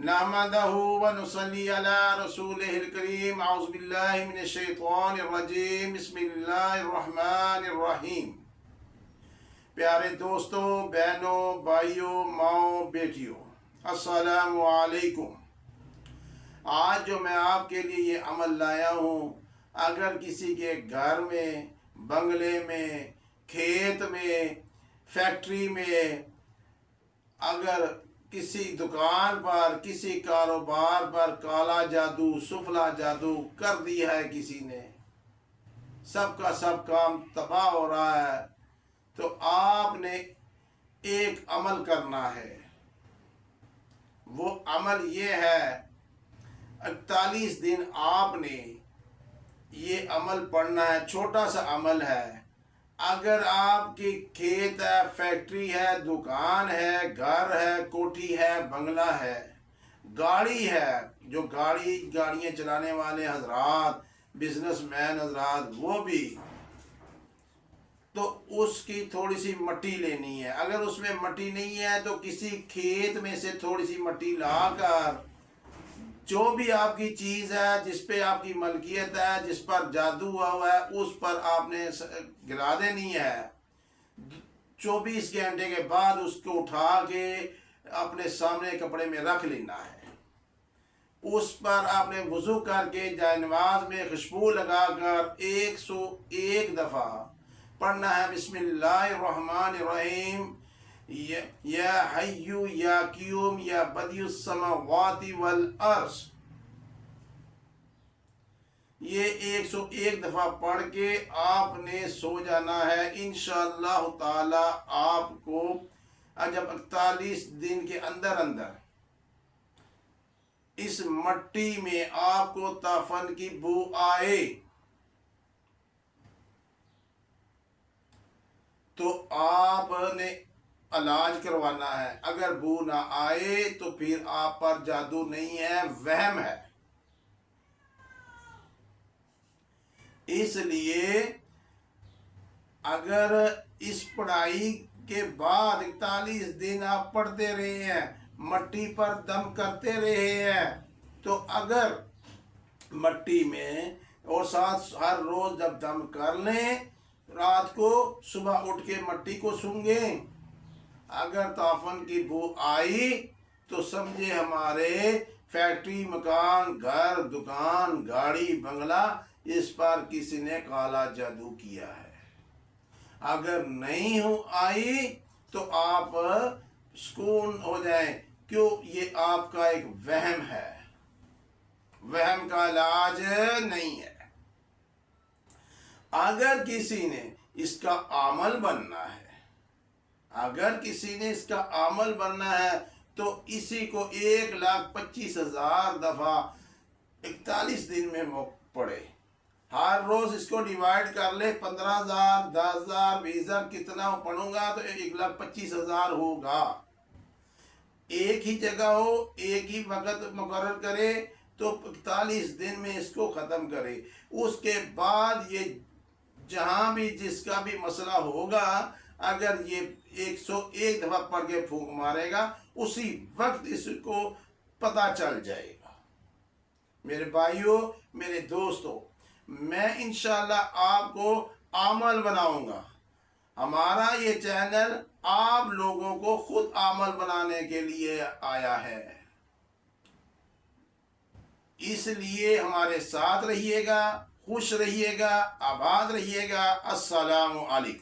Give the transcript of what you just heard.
नहमदहु व नुसल्ली अला रसूलिहिल करीम। औज़ु बिल्लाहि मिनश शैतानिर रजीम। बिस्मिल्लाहिर रहमानिर रहीम। प्यारे दोस्तों, बहनों, भाइयों, माओ, बेटियों, अस्सलामु अलैकुम। आज जो मैं आपके लिए ये अमल लाया हूँ, अगर किसी के घर में, बंगले में, खेत में, फैक्ट्री में, अगर किसी दुकान पर, किसी कारोबार पर काला जादू, सुफला जादू कर दिया है किसी ने, सबका सब काम तबाह हो रहा है, तो आपने एक अमल करना है। वो अमल ये है, 48 दिन आपने ये अमल पढ़ना है। छोटा सा अमल है। अगर आपकी खेत है, फैक्ट्री है, दुकान है, घर है, कोठी है, बंगला है, गाड़ी है, जो गाड़ियाँ चलाने वाले हजरात, बिजनेसमैन हजरात, वो भी, तो उसकी थोड़ी सी मट्टी लेनी है। अगर उसमें मट्टी नहीं है तो किसी खेत में से थोड़ी सी मट्टी लाकर, जो भी आपकी चीज़ है, जिस पे आपकी मलकियत है, जिस पर जादू हुआ है, उस पर आपने गिरा देनी है। 24 घंटे के बाद उसको उठा के अपने सामने कपड़े में रख लेना है। उस पर आपने वुज़ू करके जायनमाज में खुशबू लगाकर 101 दफ़ा पढ़ना है। बिस्मिल्लाहिर्रहमानिर्रहीम। या हय्यु या क़य्यूम या बदियुस समावाति वल अर्श। ये 101 दफ़ा पढ़ के आपने सो जाना है। इंशाअल्लाह ताला आपको जब 48 दिन के अंदर अंदर इस मट्टी में आपको ताफन की बू आए तो आपने इलाज करवाना है। अगर बू ना आए तो फिर आप पर जादू नहीं है, वहम है। इसलिए अगर इस पढ़ाई के बाद 41 दिन आप पढ़ते रहे हैं, मट्टी पर दम करते रहे हैं, तो अगर मट्टी में और साथ हर रोज जब दम कर लें, रात को सुबह उठ के मट्टी को सूंघें, अगर ताफन की बू आई तो समझे हमारे फैक्ट्री, मकान, घर, दुकान, गाड़ी, बंगला, इस पर किसी ने काला जादू किया है। अगर नहीं हो आई तो आप सुकून हो जाएं। क्यों? ये आपका एक वहम है। वहम का इलाज नहीं है। अगर किसी ने इसका अमल बनना है, अगर किसी ने इसका अमल बनना है तो इसी को 1,25,000 दफा 41 दिन में वो पढ़े। हर रोज इसको डिवाइड कर ले, 15,000, 10,000, 20,000, कितना पढ़ूंगा तो 1,25,000 होगा। एक ही जगह हो, एक ही वक्त मुकर्रर करे तो 41 दिन में इसको ख़त्म करे। उसके बाद ये जहाँ भी जिसका भी मसला होगा, अगर ये 101 दफ़ा पढ़ के फूंक मारेगा, उसी वक्त इसको पता चल जाएगा। मेरे भाइयों, मेरे दोस्तों, मैं इंशाल्लाह आपको अमल बनाऊंगा। हमारा ये चैनल आप लोगों को खुद अमल बनाने के लिए आया है। इसलिए हमारे साथ रहिएगा, खुश रहिएगा, आबाद रहिएगा। अस्सलामु अलैकुम।